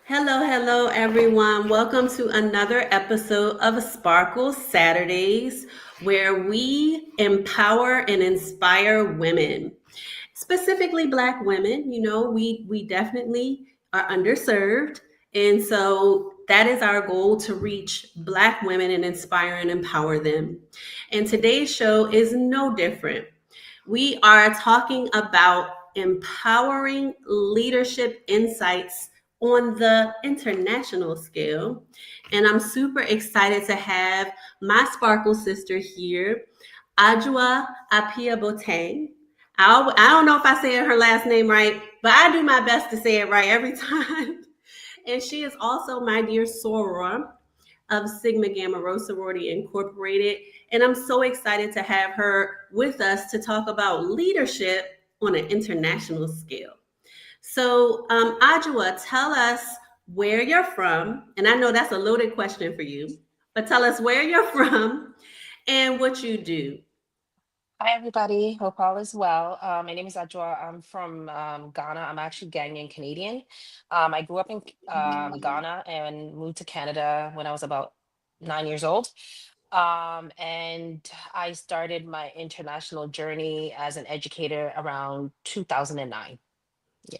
Hello, hello, everyone. Welcome to another episode of Sparkle Saturdays, where we empower and inspire women, specifically Black women. We definitely are underserved, and so that is our goal to reach Black women and inspire and empower them. And today's show is no different. We are talking about empowering leadership insights on the international scale. And I'm super excited to have my Sparkle sister here, Adwoa Appiah-Boateng. I don't know if I said her last name right, but I do my best to say it right every time. And she is also my dear soror of Sigma Gamma Rho Sorority Incorporated. And I'm so excited to have her with us to talk about leadership on an international scale. So, Adwoa, tell us where you're from. And I know that's a loaded question for you, but tell us where you're from and what you do. Hi, everybody. Hope all is well. My name is Adwoa. I'm from Ghana. I'm actually Ghanaian Canadian. I grew up in Ghana and moved to Canada when I was about 9 years old. And I started my international journey as an educator around 2009.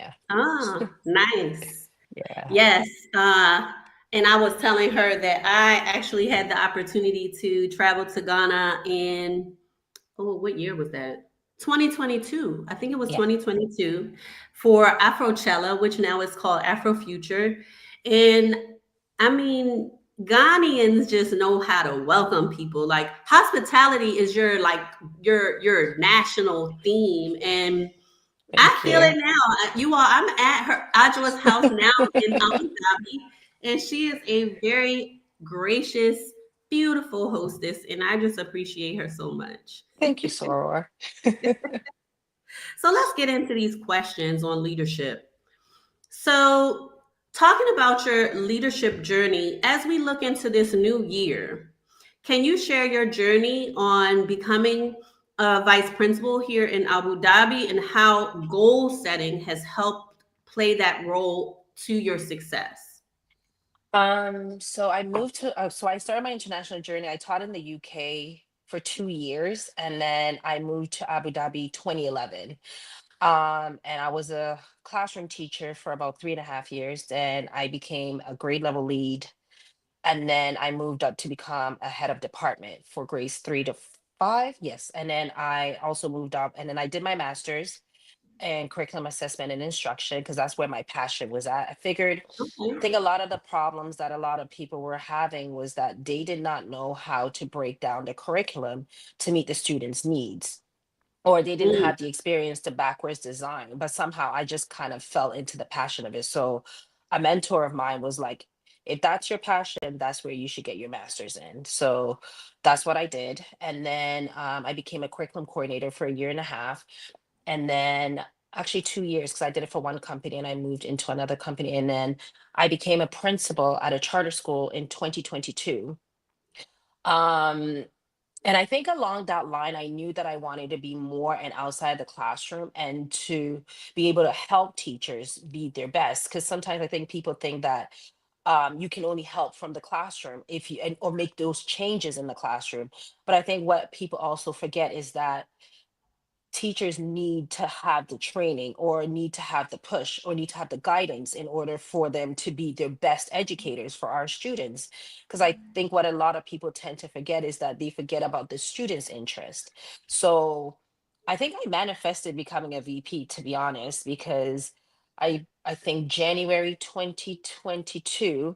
Yeah. Ah, nice. Yeah. Yes. And I was telling her that I actually had the opportunity to travel to Ghana in, oh, what year was that? 2022. I think it was Yeah. 2022 for Afrochella, which now is called Afrofuture. And I mean, Ghanaians just know how to welcome people. Like hospitality is your national theme. And I Thank feel you. it now. I'm at her Adwoa's house now in Abu Dhabi, and she is a very gracious, beautiful hostess, and I just appreciate her so much. Thank you, Soror. So let's get into these questions on leadership. So, talking about your leadership journey as we look into this new year, can you share your journey on becoming a vice principal here in Abu Dhabi and how goal setting has helped play that role to your success? So I started my international journey. I taught in the UK for 2 years, and then I moved to Abu Dhabi 2011. And I was a classroom teacher for about 3.5 years. Then I became a grade level lead, and then I moved up to become a head of department for grades 3 to 5. Yes, and then I also moved up, and then I did my master's in curriculum assessment and instruction because that's where my passion was at. I figured I Okay. think a lot of the problems that a lot of people were having was that they did not know how to break down the curriculum to meet the students' needs, or they didn't Mm, have the experience to backwards design. But somehow I just kind of fell into the passion of it. So a mentor of mine was like, if that's your passion, that's where you should get your master's in. So that's what I did. And then I became a curriculum coordinator for a year and a half, and then actually 2 years because I did it for one company and I moved into another company. And then I became a principal at a charter school in 2022. Um, and I think along that line, I knew that I wanted to be more and outside the classroom and to be able to help teachers be their best. Because sometimes I think people think that you can only help from the classroom if you or make those changes in the classroom. But I think what people also forget is that teachers need to have the training or need to have the push or need to have the guidance in order for them to be their best educators for our students. Because I think what a lot of people tend to forget is that they forget about the students' interest. So I think I manifested becoming a VP, to be honest, because I think January 2022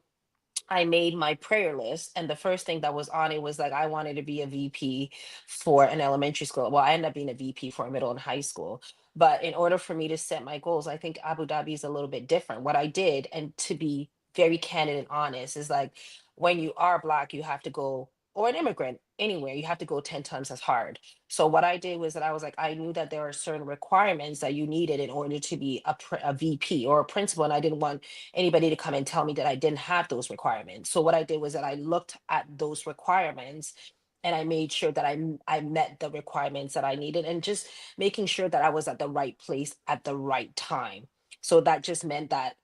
I made my prayer list, and the first thing that was on it was like I wanted to be a VP for an elementary school. Well, I ended up being a VP for a middle and high school. But in order for me to set my goals, I think Abu Dhabi is a little bit different. What I did, and to be very candid and honest, is like when you are Black, you have to go, or an immigrant anywhere, you have to go 10 times as hard. So what I did was that I was like, I knew that there are certain requirements that you needed in order to be a VP or a principal, and I didn't want anybody to come and tell me that I didn't have those requirements. So what I did was that I looked at those requirements and I made sure that I met the requirements that I needed, and just making sure that I was at the right place at the right time. So that just meant that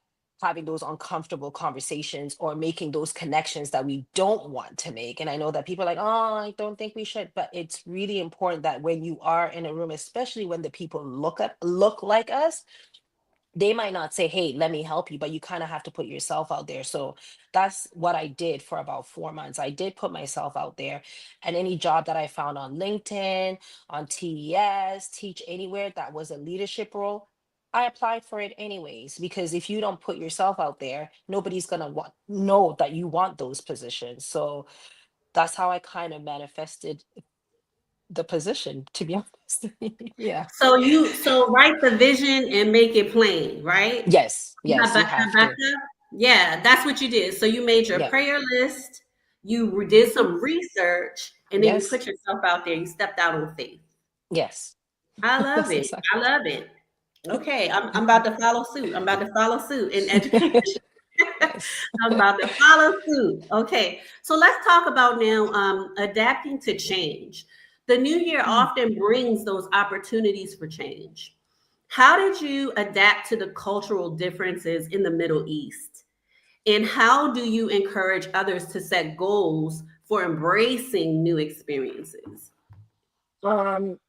having those uncomfortable conversations or making those connections that we don't want to make. And I know that people are like, oh, I don't think we should, but it's really important that when you are in a room, especially when the people look like us, they might not say, hey, let me help you, but you kind of have to put yourself out there. So that's what I did for about 4 months. I did put myself out there, and any job that I found on LinkedIn, on TES, Teach Anywhere, that was a leadership role, I applied for it anyways, because if you don't put yourself out there, nobody's going to know that you want those positions. So that's how I kind of manifested the position, to be honest. Yeah. So write the vision and make it plain, right? Yes. Yes, you have to. Habakkuk? Yeah, that's what you did. So you made your Yeah. prayer list, you did Mhm. some research, and then you Yes. put yourself out there. You stepped out on faith. Yes. I love That's it. I exactly. love it. Okay, I'm about to follow suit. I'm about to follow suit in education. Yes. I'm about to follow suit. Okay, so let's talk about now adapting to change. The new year Mm. often brings those opportunities for change. How did you adapt to the cultural differences in the Middle East? And how do you encourage others to set goals for embracing new experiences? Um,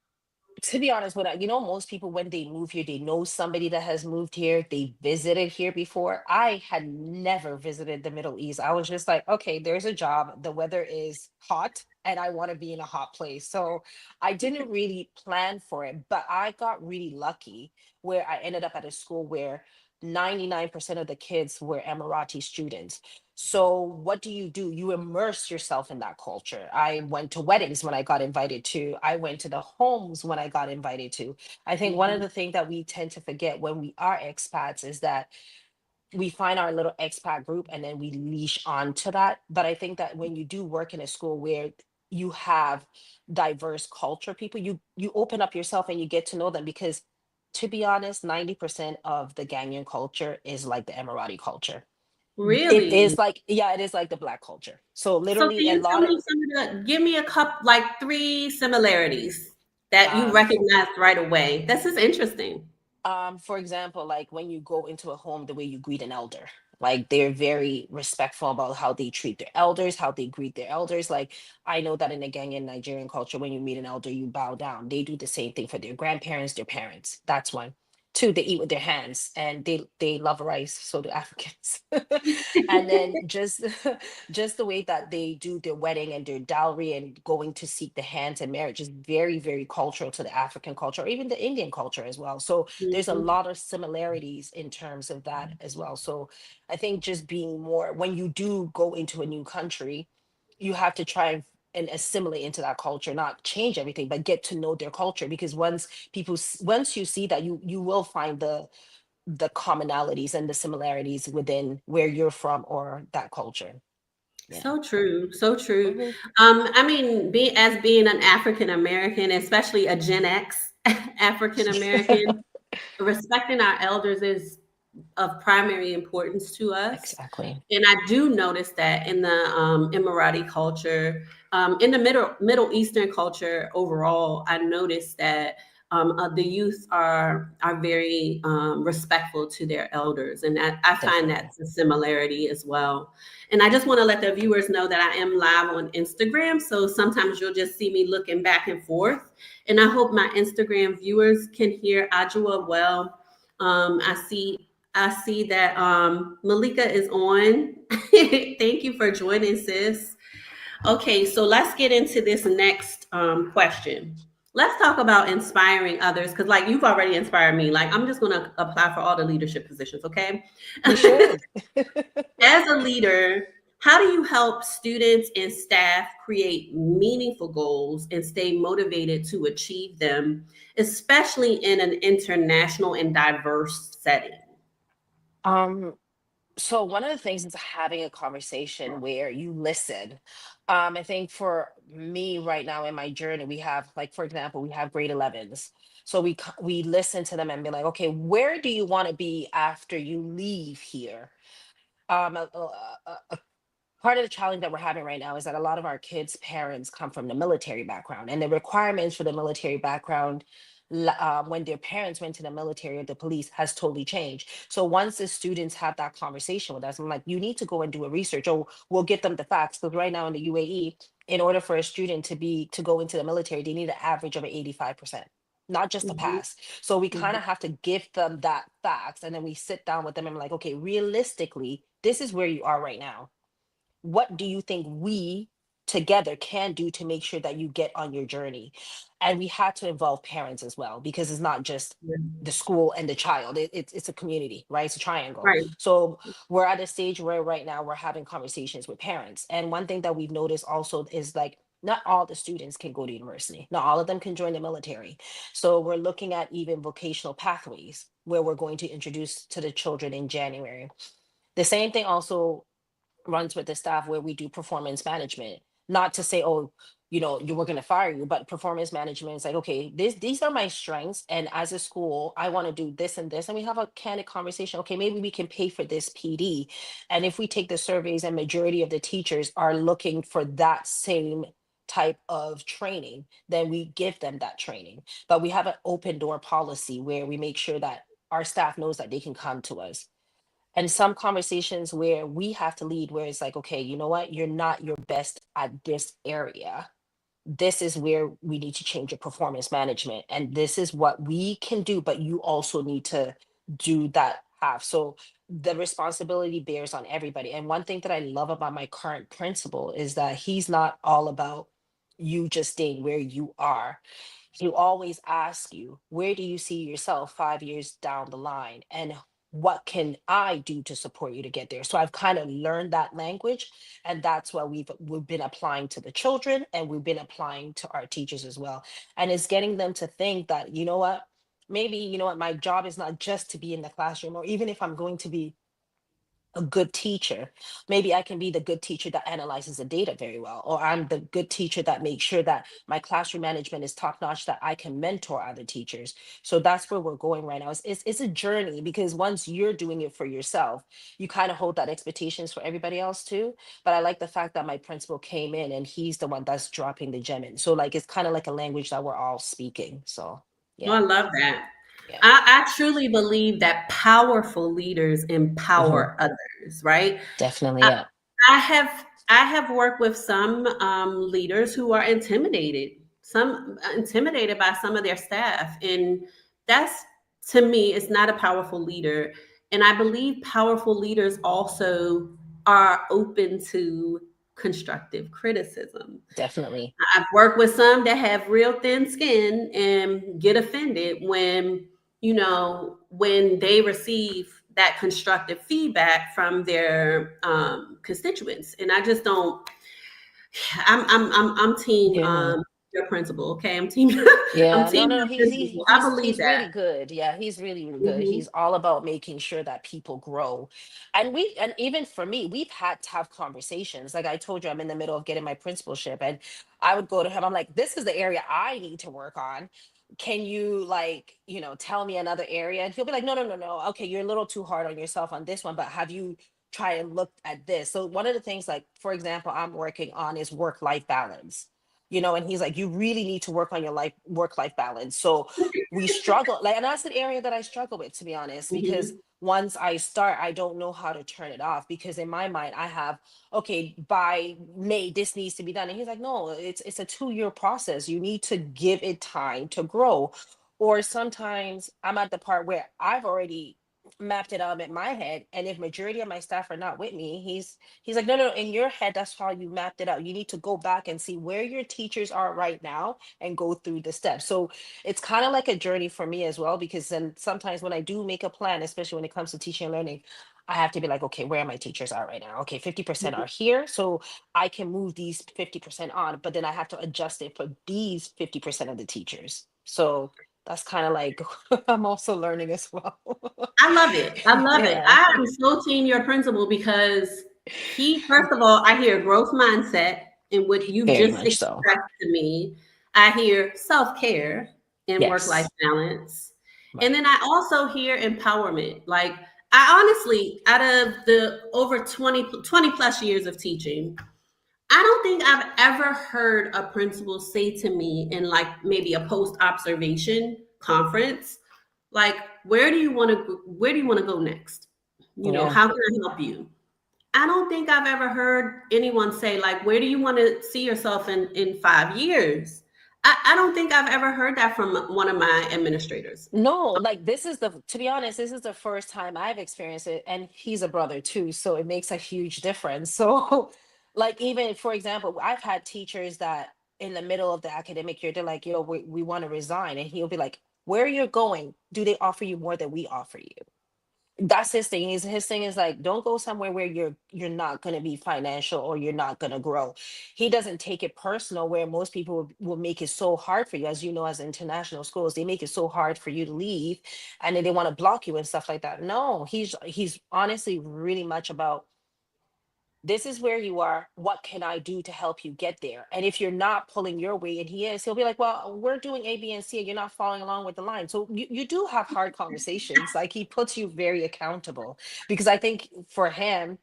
to be honest, most people, when they move here, they know somebody that has moved here. They visited here before. I had never visited the Middle East. I was just like, okay, there's a job. The weather is hot and I want to be in a hot place. So I didn't really plan for it, but I got really lucky where I ended up at a school where 99% of the kids were Emirati students. So what do? You immerse yourself in that culture. I went to weddings when I got invited to. I went to the homes when I got invited to. I think one of Mhm. the things that we tend to forget when we are expats is that we find our little expat group and then we leash on to that. But I think that when you do work in a school where you have diverse culture people, you open up yourself and you get to know them, because to be honest, 90% of the Ghanaian culture is like the Emirati culture. It Really? is like, yeah, it is like the black culture. So So literally can a you tell lot of me give me a couple, like three similarities that you um for recognized right away? This is interesting. for example, like when you go into a home, the way you greet an elder, like they're very respectful about how they treat their elders, how they greet their elders. Like I know that in the Ghanaian Nigerian culture, when you meet an elder, you bow down. They do the same thing for their grandparents, their parents. That's one. Two, they eat with their hands, and they love rice, so do Africans. And then just just the way that they do their wedding and their dowry and going to seek the hands in marriage is very, very cultural to the African culture, or even the Indian culture as well. So there's a Mhm. lot of similarities in terms of that as well. So I think just being more, when you do go into a new country, you have to try and assimilate into that culture, not change everything, but get to know their culture. Because once you see that, you will find the commonalities and the similarities within where you're from or that culture. Yeah. So true, so true. Mhm. I mean, being an African American, especially a Gen X African American, respecting our elders is of primary importance to us. Exactly. And I do notice that in the Emirati culture, in the Middle Eastern culture overall, I noticed that the youth are very respectful to their elders, and I find Definitely. that's a similarity as well. And I just want to let the viewers know that I am live on Instagram, so sometimes you'll just see me looking back and forth. And I hope my Instagram viewers can hear Adwoa well. I see that Malika is on. Thank you for joining, sis. Okay, so let's get into this next question. Let's talk about inspiring others because, like, you've already inspired me. Like, I'm just going to apply for all the leadership positions, okay? You should. As a leader, how do you help students and staff create meaningful goals and stay motivated to achieve them, especially in an international and diverse setting? um so one of the things is having a conversation where you listen. I think for me right now in my journey, we have, like, for example, we have grade 11s. So we listen to them and be like, okay, where do you want to be after you leave here? A part of the challenge that we're having right now is that a lot of our kids' parents come from the military background, and the requirements for the military background, when their parents went to the military or the police has totally changed. So once the students have that conversation with us, I'm like, you need to go and do a research, or we'll get them the facts. Because right now in the UAE, in order for a student to go into the military, they need an average of an 85%, not just a Mhm, pass. So we kind mhm. of have to give them that facts, and then we sit down with them and I'm like, okay, realistically, this is where you are right now. What do you think we together can do to make sure that you get on your journey? And we had to involve parents as well, because it's not just Yeah. the school and the child. It's a community, right? It's a triangle. Right. So we're at a stage where right now we're having conversations with parents. And one thing that we've noticed also is like, not all the students can go to university. Not all of them can join the military. So we're looking at even vocational pathways where we're going to introduce to the children in January. The same thing also runs with the staff, where we do performance management. Not to say, oh, you were going to fire you, but performance management is like, okay, these are my strengths, and as a school I want to do this and this, and we have a candid conversation. Okay, maybe we can pay for this PD, and if we take the surveys and majority of the teachers are looking for that same type of training, then we give them that training. But we have an open door policy where we make sure that our staff knows that they can come to us. And some conversations where we have to lead, where it's like, okay, you know what, you're not your best at this area, this is where we need to change your performance management, and this is what we can do, but you also need to do that half. So the responsibility bears on everybody. And one thing that I love about my current principal is that he's not all about you just staying where you are. He'll always ask you, where do you see yourself 5 years down the line, and what can I do to support you to get there? So I've kind of learned that language, and that's what we've been applying to the children, and we've been applying to our teachers as well. And it's getting them to think that, you know what, maybe, you know what, my job is not just to be in the classroom, or even if I'm going to be a good teacher, maybe I can be the good teacher that analyzes the data very well, or I'm the good teacher that makes sure that my classroom management is top notch, that I can mentor other teachers. So that's where we're going right now. It's a journey, because once you're doing it for yourself, you kind of hold that expectations for everybody else too. But I like the fact that my principal came in and he's the one that's dropping the gem in. So like, it's kind of like a language that we're all speaking. So Oh, I yeah, love that. yeah. I truly believe that powerful leaders Hmm. empower others, right? Definitely, I, yeah. I have worked with some leaders who are intimidated by some of their staff, and that's, to me, it's not a powerful leader. And I believe powerful leaders also are open to constructive criticism. Definitely. I've worked with some that have real thin skin and get offended when they receive that constructive feedback from their constituents. And I just don't. I'm team Yeah. your principal. Okay, I'm team. I'm Yeah, no, team no, no. your He's principal. he, I he's believe he's that. really good. Yeah, he's really, really good. Hmm. He's all about making sure that people grow. And even for me, we've had to have conversations. Like I told you, I'm in the middle of getting my principalship, and I would go to him. I'm like, this is the area I need to work on. Can you, like, tell me another area? And he'll be like, no, no, no, no. Okay, you're a little too hard on yourself on this one, but have you try and look at this? So one of the things, like, for example, I'm working on is work-life balance. And he's like, you really need to work on your work-life balance. So we struggle, like, and that's an area that I struggle with, to be honest, because Hmm. once I start, I don't know how to turn it off, because in my mind I have, okay, by May this needs to be done, and he's like, no, it's a 2-year process. You need to give it time to grow. Or sometimes I'm at the part where I've already mapped it out in my head, and if majority of my staff are not with me, he's like, no, no, no, in your head, that's how you mapped it out. You need to go back and see where your teachers are right now and go through the steps. So it's kind of like a journey for me as well, because then sometimes when I do make a plan, especially when it comes to teaching and learning, I have to be like, okay, where my teachers are right now? Okay, 50% are here. So I can move these 50% on, but then I have to adjust it for these 50% of the teachers. So that's kind of like I'm also learning as well. I love it. I love it. Yeah, I am so team your principal because first of all, I hear growth mindset in what you've very just much so. expressed to me. I hear self care and work life Yes. balance. And Right. then I also hear empowerment. Like, I honestly, out of the over 20 plus years of teaching, I don't think I've ever heard a principal say to me in, like, maybe a post observation, conference, like, where do you want to go next? You know, Yeah. how can I help you? I don't think I've ever heard anyone say, like, where do you want to see yourself in 5 years? I don't think I've ever heard that from one of my administrators. No, like this is the, to be honest, this is the first time I've experienced it. And he's a brother too. So it makes a huge difference. So, like, even for example, I've had teachers that in the middle of the academic year, they're like, yo, we want to resign. And he'll be like, where you're going, do they offer you more than we offer you? That's his thing. His thing is like, don't go somewhere where you're not going to be financial or you're not going to grow. He doesn't take it personal, where most people will make it so hard for you. As you know, as international schools, they make it so hard for you to leave, and then they want to block you and stuff like that. No, he's honestly really much about, this is where you are, what can I do to help you get there? And if you're not pulling your weight, and he is, he'll be like, well, we're doing A, B, and C, and you're not following along with the line. So you do have hard conversations. Like, he puts you very accountable, because I think for him,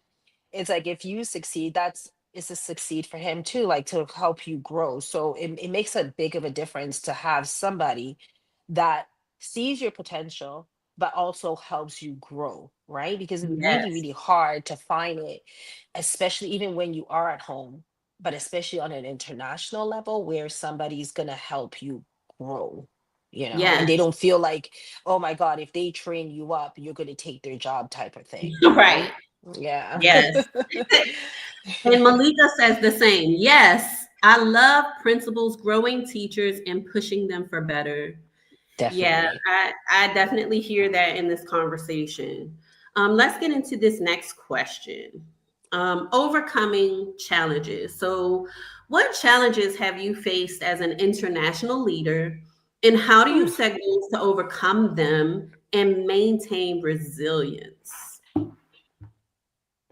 it's like, if you succeed, that's, it's a succeed for him too, like to help you grow. So it makes a big of a difference to have somebody that sees your potential but also helps you grow, right? Because it's really, Yes. really hard to find it, especially even when you are at home, but especially on an international level, where somebody's going to help you grow, you know, and they Yes. don't feel like, oh my God, if they train you up, you're going to take their job, type of thing, Right. right? Yeah. Yes. And Malika says the same. Yes. I love principals growing teachers and pushing them for better. Yeah, Definitely. I definitely hear that in this conversation. Let's get into this next question. Overcoming challenges. So, what challenges have you faced as an international leader, and how do you Whew. set goals to overcome them and maintain resilience?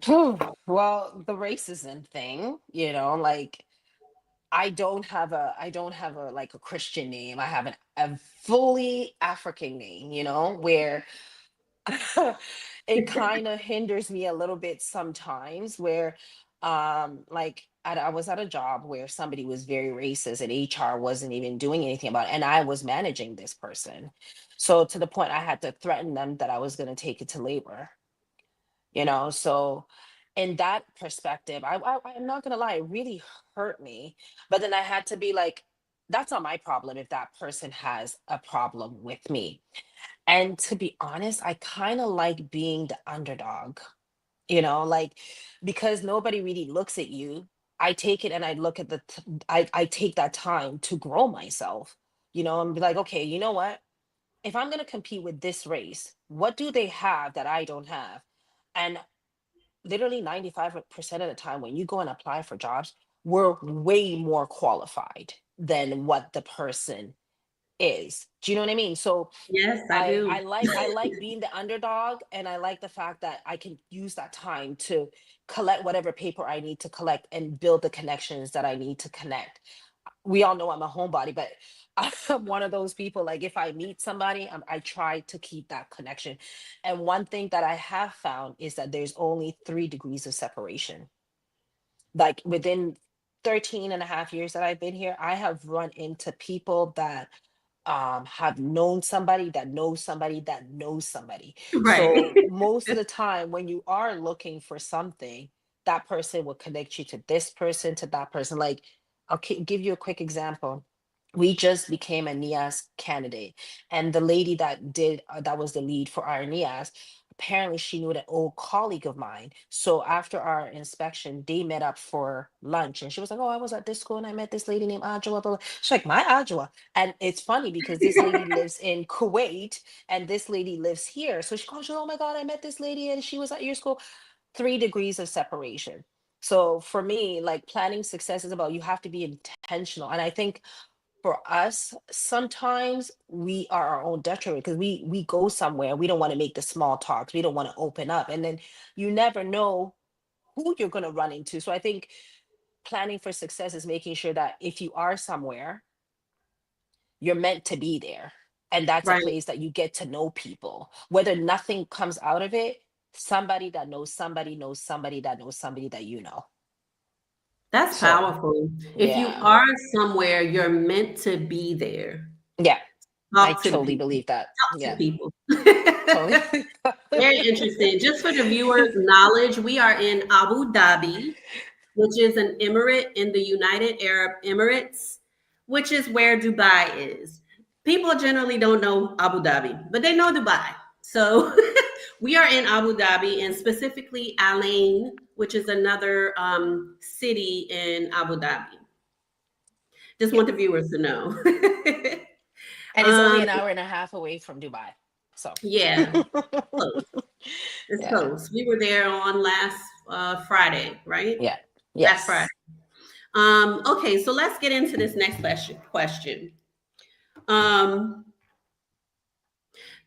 Whew. Well, the racism thing, like, I don't have a like a Christian name. I have a fully African name, where it kind of hinders me a little bit sometimes, where like I was at a job where somebody was very racist, and HR wasn't even doing anything about it, and I was managing this person. So to the point I had to threaten them that I was going to take it to labor, so in that perspective, I'm not gonna lie, it really hurt me. But then I had to be like, that's not my problem if that person has a problem with me. And to be honest, I kind of like being the underdog, like, because nobody really looks at you. I take it and I look at I take that time to grow myself, and be like, okay, you know what, if I'm going to compete with this race, what do they have that I don't have? And literally 95% of the time when you go and apply for jobs, we're way more qualified than what the person is. Do you know what I mean? So Yes, I I do. I like I like being the underdog, and I like the fact that I can use that time to collect whatever paper I need to collect and build the connections that I need to connect. We all know I'm a homebody, but I'm one of those people. Like, if I meet somebody, I try to keep that connection. And one thing that I have found is that there's only 3 degrees of separation. Like, within 13 and a half years that I've been here, I have run into people that have known somebody that knows somebody that knows somebody. Right. So most of the time when you are looking for something, that person will connect you to this person, to that person. Like, I'll give you a quick example. We just became a NIAS candidate, and the lady that was the lead for our NIAS, apparently she knew an old colleague of mine. So after our inspection, they met up for lunch, and she was like, oh, I was at this school and I met this lady named Adwoa, blah, blah. She's like, my Adwoa. And it's funny because this lady lives in Kuwait and this lady lives here. So she goes, oh my God, I met this lady and she was at your school. 3 degrees of separation. So for me, like, planning success is about, you have to be intentional. And I think for us, sometimes we are our own detriment, because we go somewhere, we don't want to make the small talks, we don't want to open up, and then you never know who you're going to run into. So I think planning for success is making sure that if you are somewhere, you're meant to be there. And that's a Right. place that you get to know people. Whether nothing comes out of it, somebody that knows somebody knows somebody that knows somebody that you know. That's So, powerful. If you yeah. are somewhere, you're meant to be there. Yeah. I Talk to the totally people. believe that. Talk to Yeah, people. totally. Very interesting. Just for the viewers' knowledge, we are in Abu Dhabi, which is an emirate in the United Arab Emirates, which is where Dubai is. People generally don't know Abu Dhabi, but they know Dubai. So we are in Abu Dhabi and specifically Al Ain, which is another city in Abu Dhabi. Just Yeah. want the viewers to know. And it's only um, an hour and a half away from Dubai. So yeah, close. It's yeah. close. We were there on last Friday, right? Yeah. Last Friday. Yes. Okay, so let's get into this next question. Um,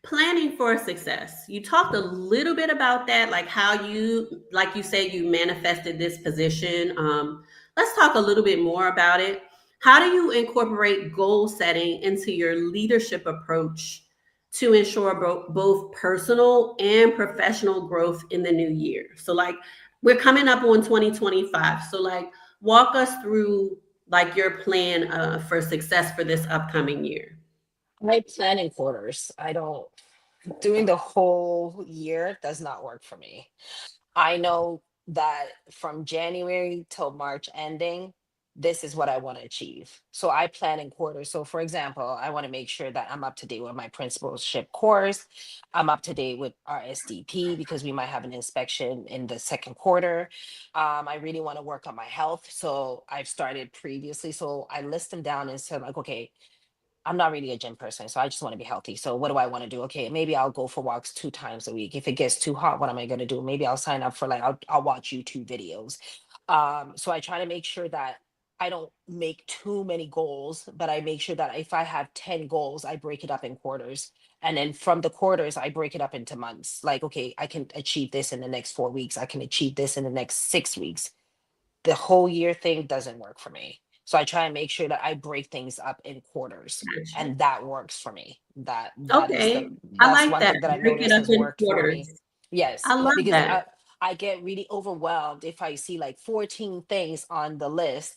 Planning for success. You talked a little bit about that, like how you, like you said, you manifested this position. Let's talk a little bit more about it. How do you incorporate goal setting into your leadership approach to ensure both personal and professional growth in the new year? So, like, we're coming up on 2025. So, like, walk us through like your plan for success for this upcoming year. I plan in quarters. I don't doing the whole year does not work for me. I know that from January till March ending, this is what I want to achieve. So I plan in quarters. So for example, I want to make sure that I'm up to date with my principalship course. I'm up to date with our SDP because we might have an inspection in the second quarter. I really want to work on my health. So I've started previously. So I list them down and said like, okay, I'm not really a gym person, so I just want to be healthy. So what do I want to do? Okay, maybe I'll go for walks 2 times a week. If it gets too hot, what am I going to do? Maybe I'll sign up for like I'll watch YouTube videos. So I try to make sure that I don't make too many goals, but I make sure that if I have 10 goals, I break it up in quarters. And then from the quarters, I break it up into months. Like, okay, I can achieve this in the next 4 weeks. I can achieve this in the next 6 weeks. The whole year thing doesn't work for me. So I try and make sure that I break things up in quarters, Gotcha. and that works for me. That is Okay, the I that's like one that. thing that I've Break it noticed up has in worked for quarters. me. Yes, I love because that. I get really overwhelmed if I see like 14 things on the list.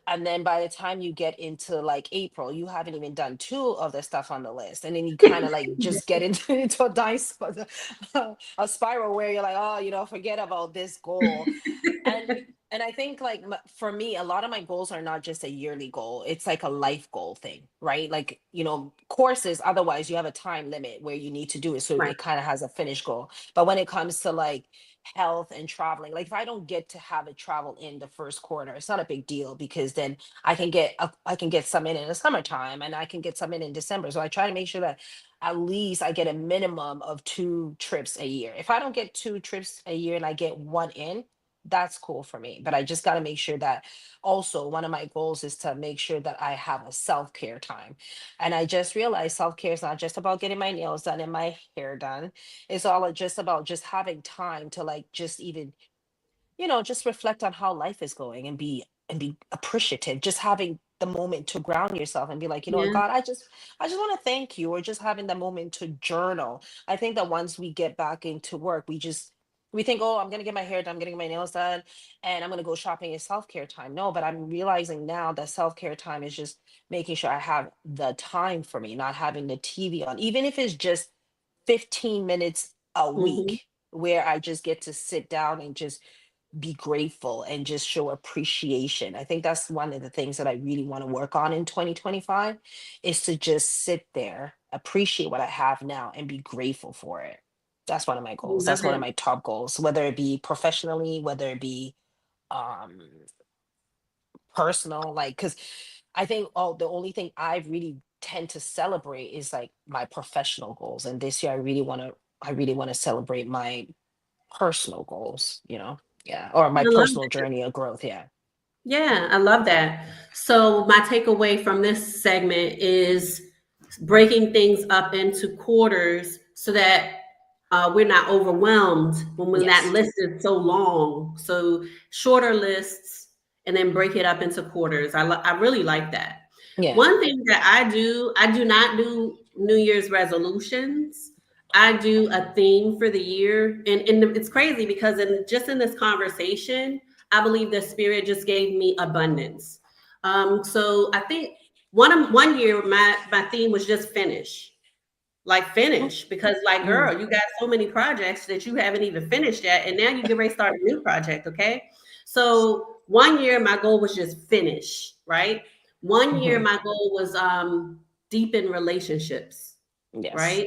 And then by the time you get into like April, you haven't even done two of the stuff on the list. And then you kind of like just get into, into a dice, a spiral where you're like, oh, forget about this goal. And I think like for me, a lot of my goals are not just a yearly goal. It's like a life goal thing, right? Like, courses, otherwise you have a time limit where you need to do it. So Right. it kind of has a finish goal. But when it comes to like health and traveling, like if I don't get to have it travel in the first quarter, it's not a big deal because then I can get some in the summertime and I can get some in December. So I try to make sure that at least I get a minimum of 2 trips a year. If I don't get 2 trips a year and I get one in, that's cool for me. But I just got to make sure that also one of my goals is to make sure that I have a self-care time. And I just realized self-care is not just about getting my nails done and my hair done. It's all just about just having time to like just even, just reflect on how life is going and be appreciative, just having the moment to ground yourself and be like, Yeah. God, I just want to thank you, or just having the moment to journal. I think that once we get back into work, we think, oh, I'm gonna get my hair done, I'm getting my nails done, and I'm gonna go shopping. Is self-care time. No, but I'm realizing now that self-care time is just making sure I have the time for me, not having the TV on, even if it's just 15 minutes a Hmm. week where I just get to sit down and just be grateful and just show appreciation. I think that's one of the things that I really want to work on in 2025 is to just sit there, appreciate what I have now and be grateful for it. That's one of my goals. Love That's one of it. my top goals, whether it be professionally, whether it be um personal, like cuz I think the only thing I really tend to celebrate is like my professional goals, and this year I really want to celebrate my personal goals, yeah, or my I love personal journey of growth, yeah. Yeah, I love that. So my takeaway from this segment is breaking things up into quarters so that we're not overwhelmed when that Yes. list is so long. So shorter lists and then break it up into quarters. I really like that. Yeah. One thing that I do not do New Year's resolutions. I do a theme for the year, and it's crazy because in this conversation, I believe the spirit just gave me abundance. So I think one year my theme was just finish. Like finish, because like Mm, girl, you got so many projects that you haven't even finished yet, and now you get ready to start a new project. Okay, so one year my goal was just finish, right? One year mhm. my goal was deepen relationships, Yes. right?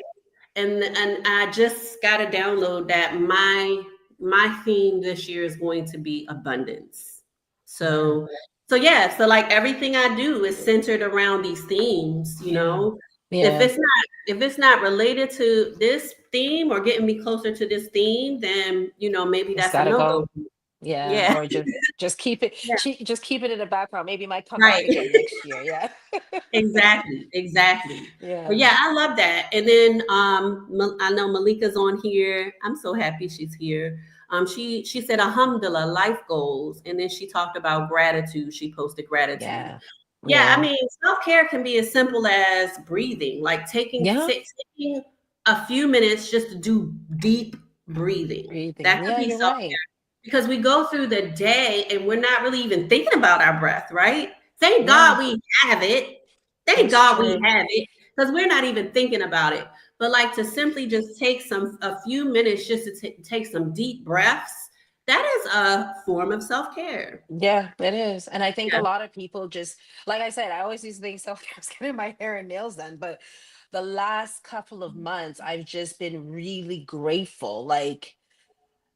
And I just got to download that my theme this year is going to be abundance. Yeah. So yeah, so like everything I do is centered around these themes, you Yeah. know. If Yeah. it's not if it's not related to this theme or getting me closer to this theme, then maybe It's that's a gotta no-go. go. Yeah. Yeah. Or just keep it. Yeah. Just keep it in the background. Maybe it might come back Right. again next year. Yeah. Exactly, exactly. But Yeah. yeah, I love that. And then I know Malika's on here. I'm so happy she's here. She said alhamdulillah, life goals, and then she talked about gratitude. She posted gratitude. Yeah. Yeah, I Yeah. mean, self-care can be as simple as breathing, like Yeah. taking a few minutes just to do deep breathing. That Breathing. could Yeah, be you're self-care right. because we go through the day and we're not really even thinking about our breath, right? Thank Yeah, God we have it. Thank that's God we true. have it because we're not even thinking about it. But like to simply just take a few minutes just to take some deep breaths, that is a form of self-care. Yeah, it is. And I think a Yeah. lot of people just, like I said, I always used to think self-care was getting my hair and nails done. But the last couple of months, I've just been really grateful. Like,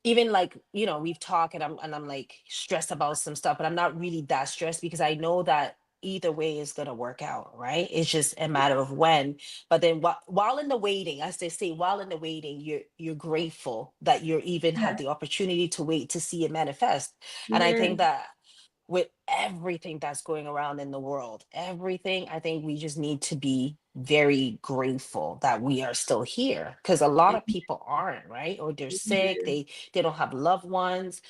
even like, we've talked and I'm like stressed about some stuff, but I'm not really that stressed because I know that either way is gonna work out, right? It's just a matter of when. But then while in the waiting, as they say, while in the waiting, you're grateful that you're even Yeah. had the opportunity to wait to see it manifest. And I Yeah. think that with everything that's going around in the world, everything, I think we just need to be very grateful that we are still here because a lot of people aren't, right? Or they're sick, they don't have loved ones.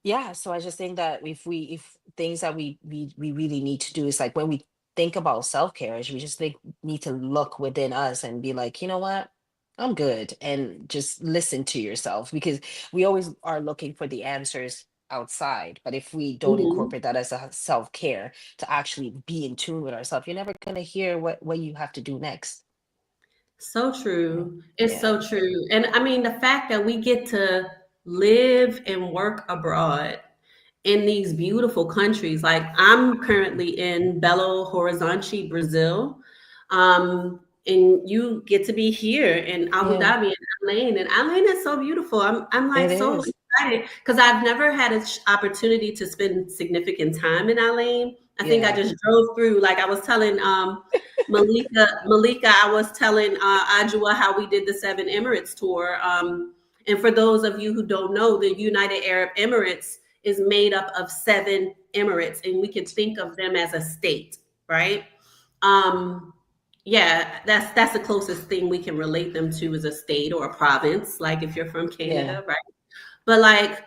Yeah, so I just think that if things that we really need to do is like when we think about self-care, is we just think need to look within us and be like, you know what? I'm good, and just listen to yourself because we always are looking for the answers outside. But if we don't Mhm. incorporate that as a self-care to actually be in tune with ourselves, you're never gonna hear what you have to do next. So Yeah. true. It's Yeah. so true. And I mean, the fact that we get to live and work abroad in these beautiful countries. Like I'm currently in Belo Horizonte, Brazil. And you get to be here in Abu Yeah, Dhabi and Al Ain. And Al Ain is so beautiful. I'm it like so is. excited because I've never had an opportunity to spend significant time in Al Ain. I think I Yeah. just drove through, like I was telling Malika, I was telling Adwoa how we did the Seven Emirates tour. And for those of you who don't know, the United Arab Emirates is made up of seven emirates, and we can think of them as a state, right? Um, yeah, that's the closest thing we can relate them to as a state or a province, like if you're from Yeah. Canada, right? But like,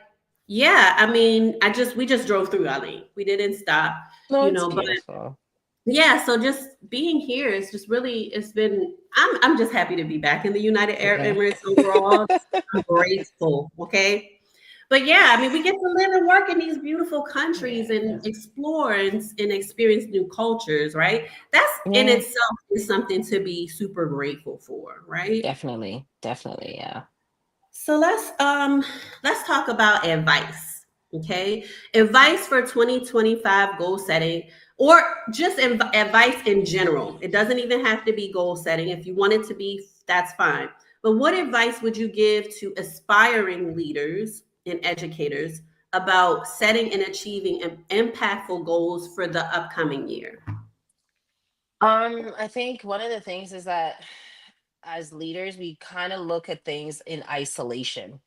yeah, I mean, we just drove through Ali. We didn't stop, No, it's but beautiful. yeah, so just being here is just really it's been I'm just happy to be back in the United Arab Yeah. Emirates overall. I'm grateful, okay? But yeah, I mean, we get to live and work in these beautiful countries Yeah. and explore and experience new cultures, right? That's in Yeah, itself is something to be super grateful for, right? definitely. Definitely. Yeah. So let's talk about advice. Okay. Advice for 2025 goal setting or just advice in general. It doesn't even have to be goal setting. If you want it to be, that's fine. But what advice would you give to aspiring leaders and educators about setting and achieving impactful goals for the upcoming year? I think one of the things is that as leaders, we kind of look at things in isolation.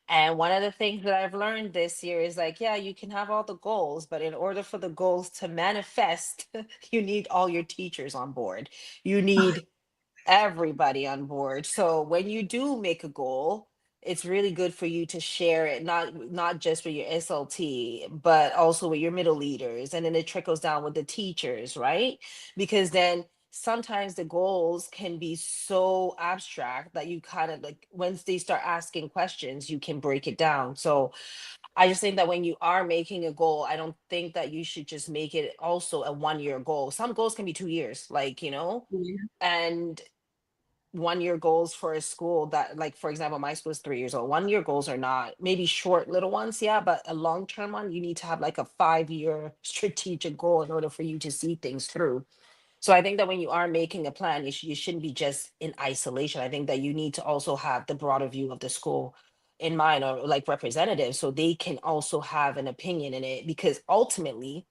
And one of the things that I've learned this year is like, yeah, you can have all the goals, but in order for the goals to manifest, you need all your teachers on board. You need everybody on board. So when you do make a goal, it's really good for you to share it, not just with your SLT, but also with your middle leaders. And then it trickles down with the teachers, right? Because then sometimes the goals can be so abstract that you kind of like once they start asking questions, you can break it down. So I just think that when you are making a goal, I don't think that you should just make it also a 1 year goal. Some goals can be 2 years, like, Yeah. and 1 year goals for a school that, like, for example, my school is 3 years old. 1 year goals are not, maybe short little ones, yeah, but a long term one, you need to have like a 5 year strategic goal in order for you to see things through. So I think that when you are making a plan, you shouldn't be just in isolation. I think that you need to also have the broader view of the school in mind, or like representatives, so they can also have an opinion in it. Because ultimately,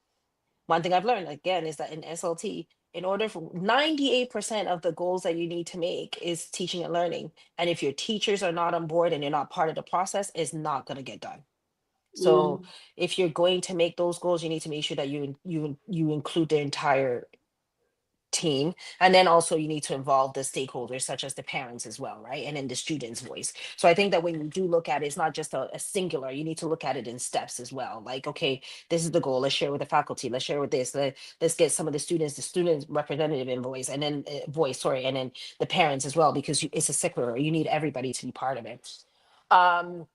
one thing I've learned again is that in SLT, in order for 98% of the goals that you need to make is teaching and learning. And if your teachers are not on board and you're not part of the process, it's not going to get done. So Mm, if you're going to make those goals, you need to make sure that you include the entire team. And then also you need to involve the stakeholders such as the parents as well, right? And then the students' voice. So I think that when you do look at it, it's not just a singular, you need to look at it in steps as well. Like, okay, this is the goal, let's share with the faculty, let's share with this, let's get some of the students representative in voice, and then and then the parents as well, because it's a circular, you need everybody to be part of it. um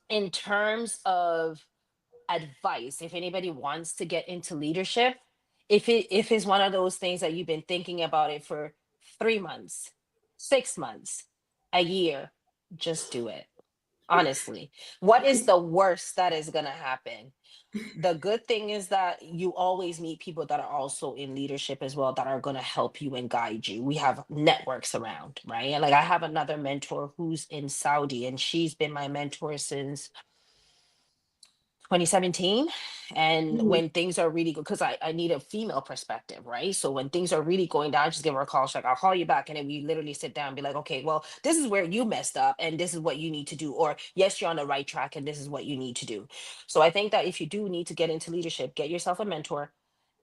in terms of advice, if anybody wants to get into leadership, if it's one of those things that you've been thinking about it for 3 months, 6 months, a year, just do it. Honestly, what is the worst that is going to happen? The good thing is that you always meet people that are also in leadership as well, that are going to help you and guide you. We have networks around, right? And like, I have another mentor who's in Saudi, and she's been my mentor since 2017. And mm, when things are really good, because I need a female perspective, right? So when things are really going down, I just give her a call. She's like, I'll call you back. And then we literally sit down and be like, okay, well, this is where you messed up and this is what you need to do. Or yes, you're on the right track and this is what you need to do. So I think that if you do need to get into leadership, get yourself a mentor.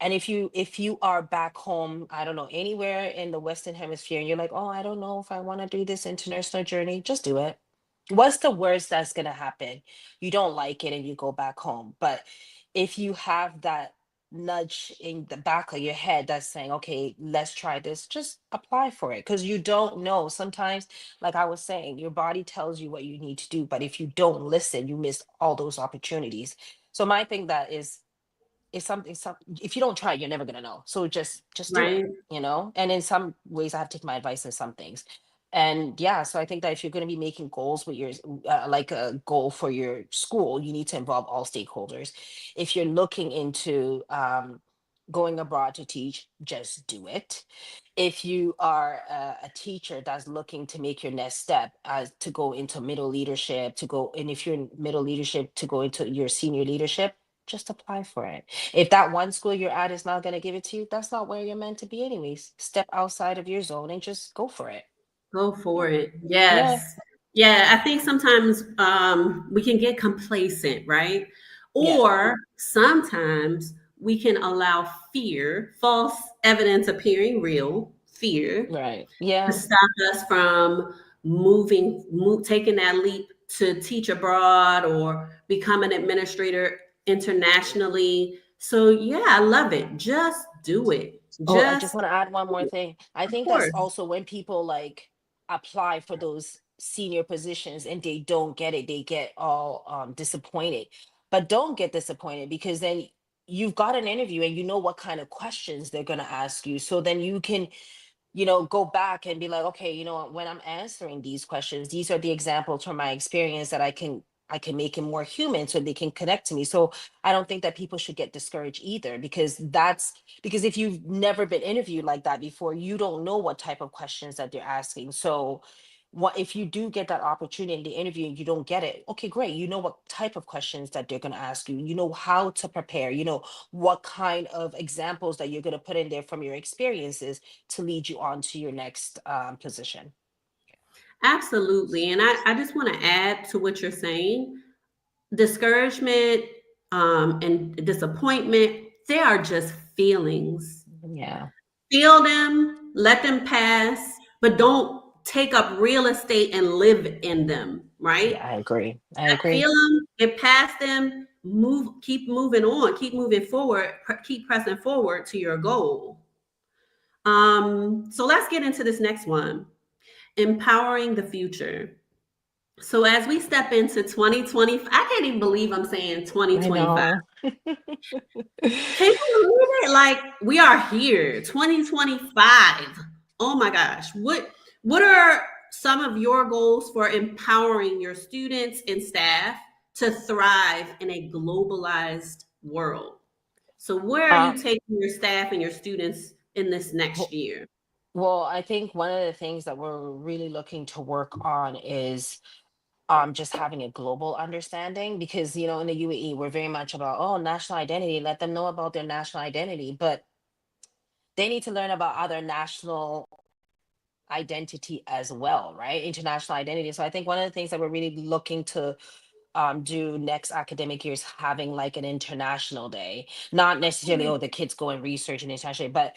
And if you are back home, I don't know, anywhere in the Western Hemisphere, and you're like, oh, I don't know if I want to do this international journey, just do it. What's the worst that's gonna happen? You don't like it and you go back home. But if you have that nudge in the back of your head that's saying, okay, let's try this, just apply for it. Because you don't know. Sometimes, like I was saying, your body tells you what you need to do. But if you don't listen, you miss all those opportunities. So my thing that is something, if you don't try, you're never gonna know. So just do it, right. and in some ways I have to take my advice in some things. And yeah, so I think that if you're going to be making goals with your like a goal for your school, you need to involve all stakeholders. If you're looking into going abroad to teach, just do it. If you are a teacher that's looking to make your next step, as to go into middle leadership, to go, and if you're in middle leadership, to go into your senior leadership, just apply for it. If that one school you're at is not going to give it to you, that's not where you're meant to be anyways. Step outside of your zone and just go for it. Go for it. Yeah. Yes. Yeah, I think sometimes we can get complacent, right? Yeah. Or sometimes we can allow fear, false evidence appearing real, fear, Right. to Yeah. stop us from taking that leap to teach abroad or become an administrator internationally. So yeah, I love it. Just do it. Oh, I Just just want to add one do more it. thing. I Of think that's course. also when people like apply for those senior positions and they don't get it, they get all disappointed. But don't get disappointed, because then you've got an interview and you know what kind of questions they're going to ask you. So then you can go back and be like, okay, when I'm answering these questions, these are the examples from my experience that I can make it more human so they can connect to me. So I don't think that people should get discouraged either, because if you've never been interviewed like that before, you don't know what type of questions that they're asking. So what if you do get that opportunity in the interview and you don't get it? Okay, great. You know what type of questions that they're going to ask you. You know how to prepare. You know what kind of examples that you're going to put in there from your experiences to lead you on to your next position. Absolutely. And I just want to add to what you're saying. Discouragement and disappointment, they are just feelings. Yeah, Feel them, let them pass, but don't take up real estate and live in them, right? yeah, I agree. I Feel agree. them, get past them, keep moving on, keep moving forward, keep pressing forward to your goal. So let's get into this next one, empowering the future. So as we step into 2020, I can't even believe I'm saying I 2025. know. Can you believe it? Like we are here, 2025. Oh my gosh. What are some of your goals for empowering your students and staff to thrive in a globalized world? So where are you Uh, taking your staff and your students in this next w- year? well, I think one of the things that we're really looking to work on is just having a global understanding, because in the UAE we're very much about, oh, national identity, let them know about their national identity, but they need to learn about other national identity as well, right? International identity. So I think one of the things that we're really looking to do next academic year is having like an international day. Not necessarily, oh, the kids go and research an international day, but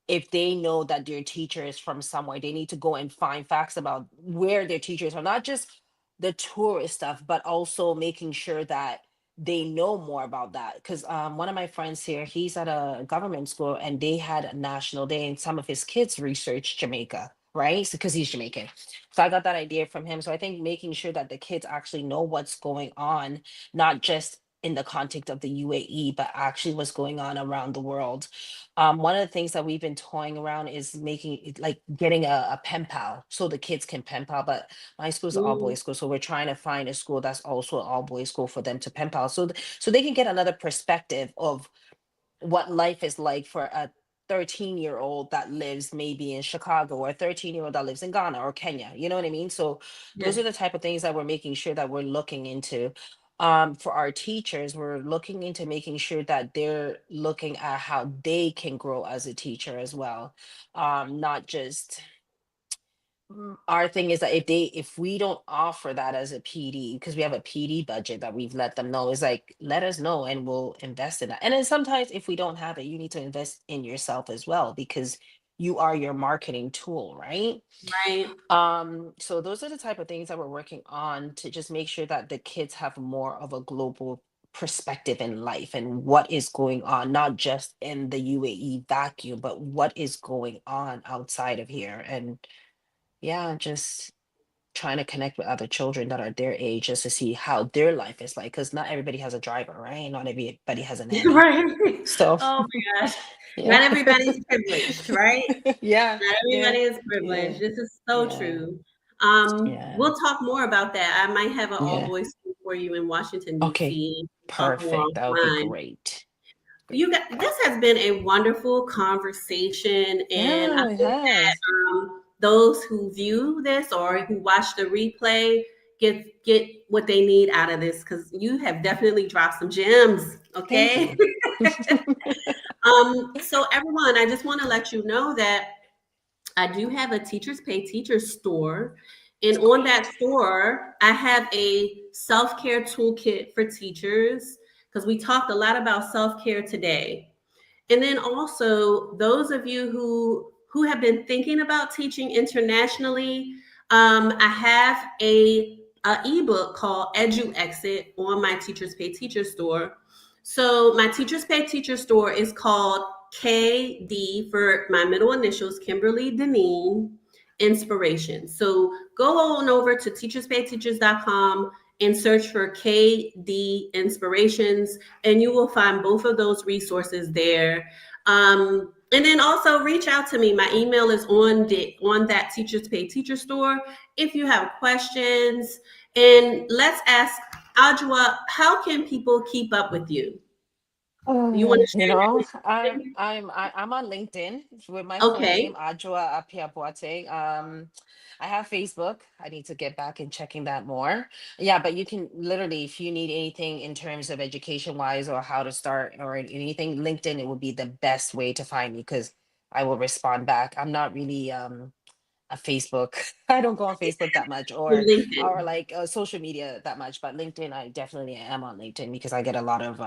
if they know that their teacher is from somewhere, they need to go and find facts about where their teachers are, not just the tourist stuff, but also making sure that they know more about that. Because one of my friends here, he's at a government school and they had a national day, and some of his kids researched Jamaica, right? Because he's Jamaican. So I got that idea from him. So I think making sure that the kids actually know what's going on, not just in the context of the UAE, but actually what's going on around the world. One of the things that we've been toying around is making it like getting a pen pal so the kids can pen pal. But my school's an all Mm, boys school, so we're trying to find a school that's also an all boys school for them to pen pal, so so they can get another perspective of what life is like for a 13-year-old that lives maybe in Chicago, or a 13-year-old that lives in Ghana or Kenya. You know what I mean? So those yes. are the type of things that we're making sure that we're looking into. For our teachers, we're looking into making sure that they're looking at how they can grow as a teacher as well. Not just our thing is that if we don't offer that as a PD, because we have a PD budget that we've let them know, is like, let us know and we'll invest in that. And then sometimes if we don't have it, you need to invest in yourself as well, because you are your marketing tool, right? Right. So those are the type of things that we're working on to just make sure that the kids have more of a global perspective in life and what is going on, not just in the UAE vacuum, but what is going on outside of here. And yeah, just trying to connect with other children that are their age, just to see how their life is like, because not everybody has a driver, right? Not everybody has a nanny. Right. So Oh my gosh. yeah. Not everybody's privileged, right? Yeah, Not yeah, everybody is yeah, privileged. This is so yeah, true. yeah, We'll talk more about that. I might have an all yeah. boys school for you in Washington, Okay, D.C. Talk more perfect. That would be offline. great. Great. You got this has been a wonderful conversation, and I Yeah, it hope that has. those who view this or who watch the replay get what they need out of this, because you have definitely dropped some gems. Thank Okay. you. So everyone, I just want to let you know that I do have a Teachers Pay Teachers store. And on that Great. store, I have a self care toolkit for teachers, because we talked a lot about self care today. And then also those of you who have been thinking about teaching internationally, I have a ebook called Edu Exit on my Teachers Pay Teacher store. So my Teachers Pay Teacher store is called KD, for my middle initials, Kimberly Deneen Inspiration. So go on over to teacherspayteachers.com and search for KD Inspirations, and you will find both of those resources there. And then also reach out to me. My email is on that Teachers Pay Teacher store if you have questions. And let's ask Adwoa, how can people keep up with you? You want to share your information? I'm on LinkedIn with my full name, Okay. Adwoa Appiah-Boateng. I have Facebook. I need to get back and checking that more. Yeah, but you can literally, if you need anything in terms of education wise or how to start or anything, LinkedIn, it would be the best way to find me, because I will respond back. I'm not really a Facebook. I don't go on Facebook that much, or LinkedIn. like social media that much. But LinkedIn, I definitely am on LinkedIn because I get a lot of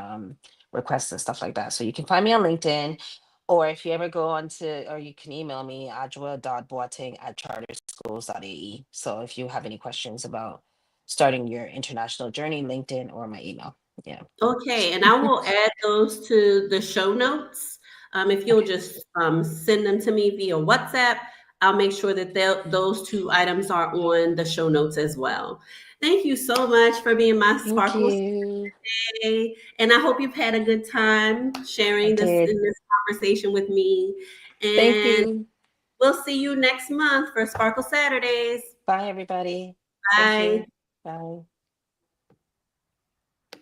requests and stuff like that. So you can find me on LinkedIn, or if you ever go on to, or you can email me, adwoa.boateng@charterschools.ae. So if you have any questions about starting your international journey, LinkedIn or my email. Yeah. Okay, and I will add those to the show notes. If you'll Okay. just send them to me via WhatsApp, I'll make sure that those two items are on the show notes as well. Thank you so much for being my Thank Sparkle you. Day. And I hope you've had a good time I sharing this did. in this conversation with me. Thank And you. we'll see you next month for Sparkle Saturdays. Bye, everybody. Thank Bye. you. Bye.